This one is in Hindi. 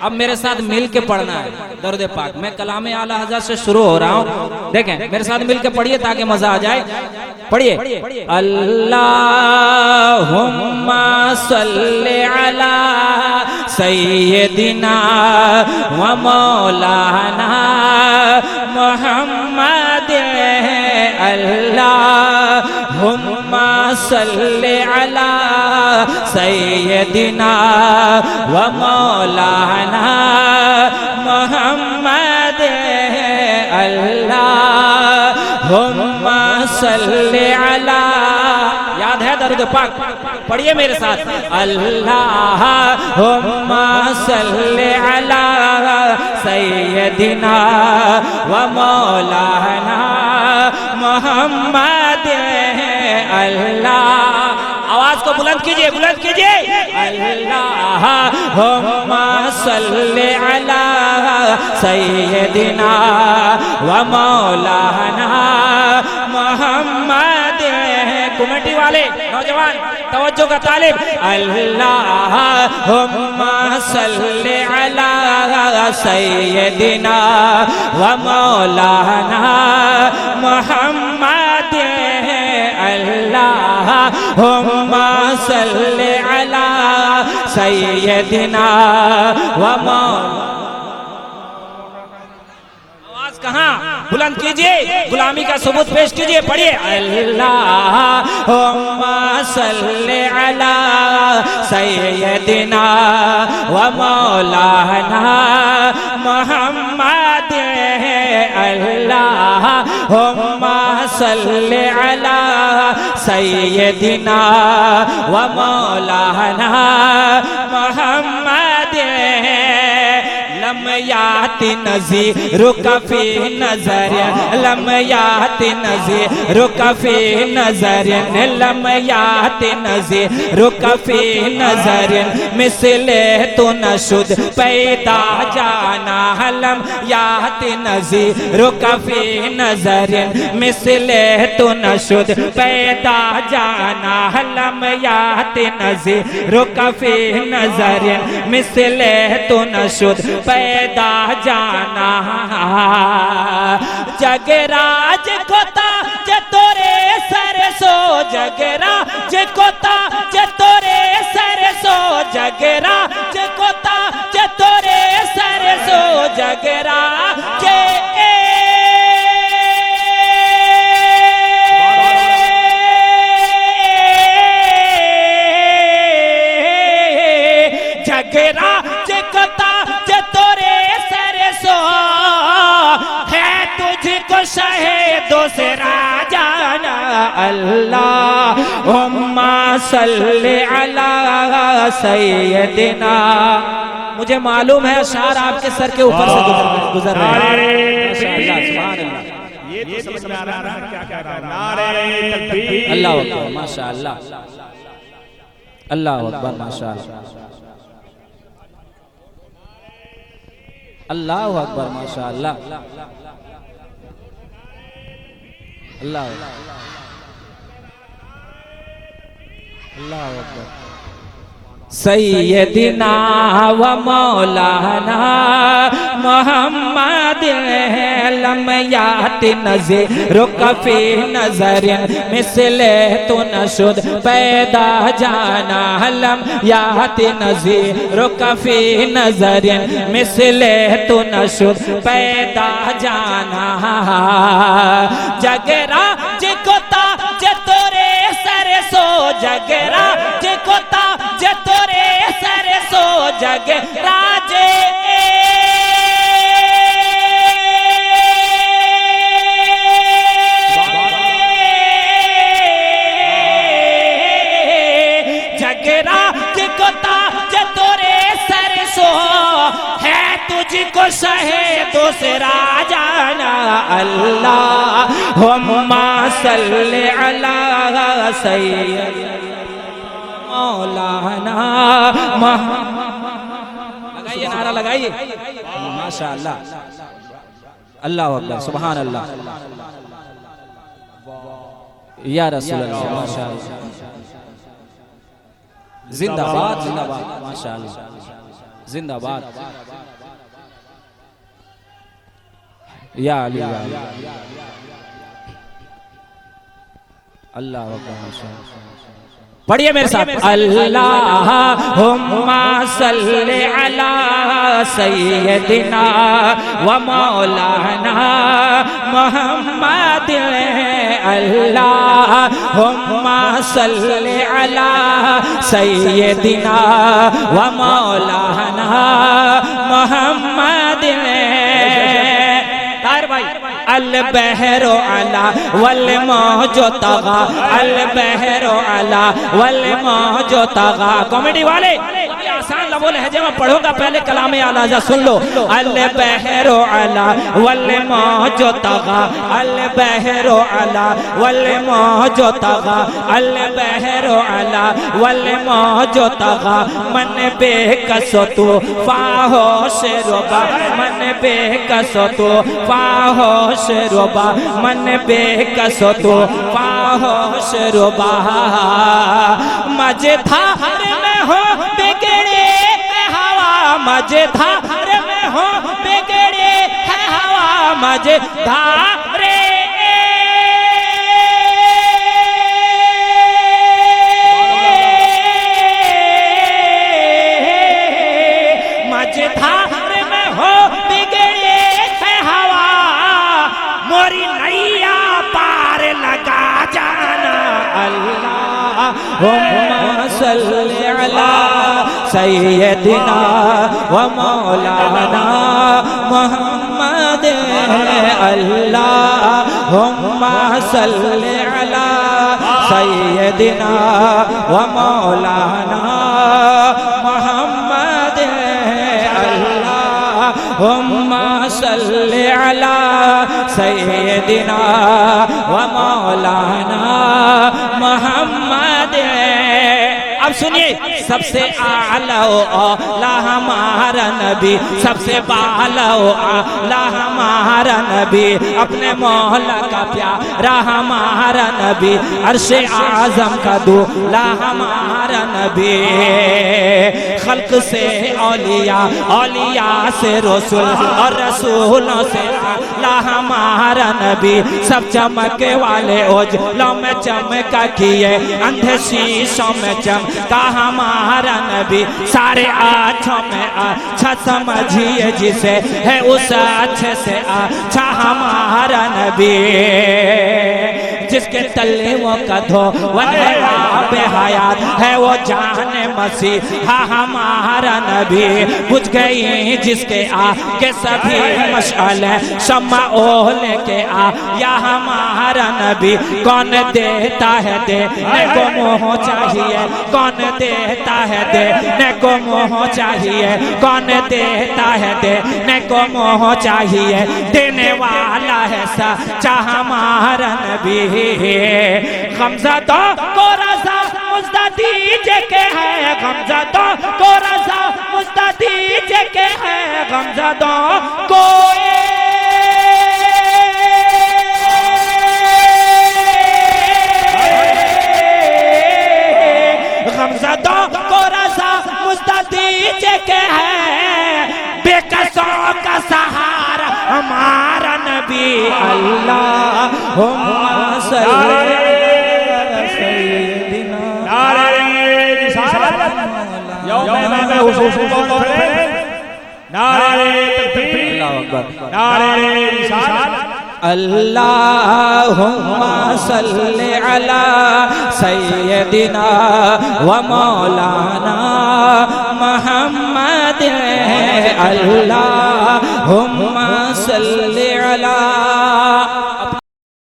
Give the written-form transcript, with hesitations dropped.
अब मेरे साथ मिल के पढ़ना है दरूद पाक। मैं कलामे आला हज़रत से शुरू हो रहा हूँ, देखें मेरे साथ मिल के पढ़िए ताकि मजा आ जाए। पढ़िए, अल्लाहुम्मा सल्ली अला सय्यदिना व मौलाना मुहम्मद। अल्लाहुम्मा सल्ली अला सय्यदिना व मौलाना मुहम्मद। अल्लाहुम्मा सल्ली अला, याद है दरूद पाक? पढ़िए मेरे साथ, अल्लाहुम्मा सल्ली अला सय्यदिना व मौलाना मुहम्मद। अल्लाह, आवाज को बुलंद कीजिए, बुलंद कीजिए। अल्लाहुम्मा सल्ली अला सय्यदिना व मौलाना मुहम्मद। कमेटी वाले नौजवान तवज्जो का तालिब। अल्लाहुम्मा सल्ली अला सय्यदिना व मौलाना मुहम्मद। अल्लाहुम्मा सल्ली अला सय्यदिना व मौलाना। आवाज कहाँ? बुलंद कीजिए, गुलामी का सबूत पेश कीजिए। पढ़िए, अल्लाहुम्मा सल्ली अला सय्यदिना व मौलाना मुहम्मद। अल्लाहुम्मा सल्ली अला सय्यदिना व मौलाना मुहम्मद। लम याति नज़ीर कफ़ी नज़र, लम याति नज़ीर कफ़ी नज़र, लम याति नज़ीर कफ़ी नज़र, मिसले तो नशुद पैदा जाना। लम याति नज़ीर कफ़ी नज़र, मिसले तो नशुद पैदा जाना। लम याति नज़ीर कफ़ी नज़र, मिसले तो नशुद पैदा जाना। जगराज कोता जतोरे सरसो, जगराज कोता जतोरे सरसो, जगराज कोता जतोरे सरसो, जगराज जगराज कोता जतोरे सरसो है, तुझको शहीदों से राजाना। अल्लाहुम्मा सल्ली अला सय्यदिना। मुझे मालूम है अशार आपके सर के ऊपर से गुजर रहे हैं। माशाअल्लाह, सुभान अल्लाह। ये तो समझ में आ रहा है क्या कह रहा है। नारे तकबीर, अल्लाह अकबर, माशाअल्लाह, अल्लाह अकबर, माशाअल्लाह, अल्लाह अकबर, माशाअल्लाह, अल्लाह अल्लाह अकबर। सय्यदिना व मौलाना मुहम्मद। लम याति नज़ीर कफ़ी नज़र, मिसले तो नशुद पैदा जाना। लम याति नज़ीर कफ़ी नज़र, मिसले तो नशुद पैदा जाना। जगराज कोता जतोरे सरसो, जगराज कोता जतोरे सरसो, जगराज जगराज कोता जतोरे सरसो है, तुझको शहीदों से राजाना। अल्लाहुम्मा सल्ली अला सय्यदिना मौलाना। लगाइए नारा, लगाइए, माशाअल्लाह, अल्लाह अकबर, सुभान अल्लाह, या रसूल अल्लाह, माशाअल्लाह, जिंदाबाद जिंदाबाद, माशाअल्लाह, जिंदाबाद या अली अल्लाह पढ़िए मेरे साथ अल्लाहुम्मा सल्ली अला सय्यदिना व मौलाना मुहम्मद अल्लाहुम्मा सल्ली अला सय्यदिना व मौलाना मुहम्मद भाई अल बहरो अला वल मौजो तगा अल बहरो अला वल मौजो तगा कॉमेडी वाले आसान लबो लहजे में पढ़ोगा पहले कलाम आला जा सुन लो अल बहरो अला वल मौजो तगा अल बहरो अला वल मौजो तगा अल बहरो अला वल मौजो तगा मन बेकसो तू फाहोश रोबा मन बेकसो तू फाहोश रोबा मन बेकसो तू फाहोश रोबा मजेदार में हो बिगड़े हवा मजेदार में हो बिगड़े है हवा मजेदार मजेदार में हो बिगड़े है हवा मोरी नैया पार लगा जाना अल्लाहुम्मा सल्ली अला सय्यदिना व मौलाना मुहम्मद अल्लाहुम्मा सल्ली अला सय्यदिना व मौलाना मुहम्मद अल्लाहुम्मा सल्ली अला सय्यदिना व मौलाना मुहम्मद। अब सुनिए सबसे आला आला हमारा नबी सबसे बाला आला हमारा नबी अपने मौला का प्यारा हमारा नबी अर्शे आजम का दूल्हा हमारा नबी खल्क से औलिया औलिया से रसूल और रसूलों से आला हमारा नबी सब चमके वाले ओजलों में चमका किए अंधे शीशों में चमका हमारा नबी सारे आँखों में अच्छा समझिए जिसे है उस अच्छे से अच्छा हमारा नबी जिसके तल्लों का धोवन है आबे हयात है वो जाने मसीह हमारा नबी बुझ गई जिसके आगे सभी मशाले शम्मा ओले के या हमारा नबी कौन देता है देने को मोह चाहिए कौन देता है देने को मोह चाहिए कौन देता है देने को मोह चाहिए देने वाला है सच्चा हमारा नबी गमज़दों को रज़ा मुझदा दीजिए के है गमज़दों को रज़ा मुझदा दीजिए के है गमज़दों को गमज़दों को रज़ा मुझदा दीजिए के है बेकसों का सहारा हमारा नबी अल्लाहुम्मा सल्ली अला सय्यदिना नारे रिसालत नारे तकबीर अल्लाहु अकबर नारे रिसालत अल्लाहुम्मा सल्ली अला सय्यदिना व मौलाना मुहम्मद अल्लाहुम्मा सल्ली अला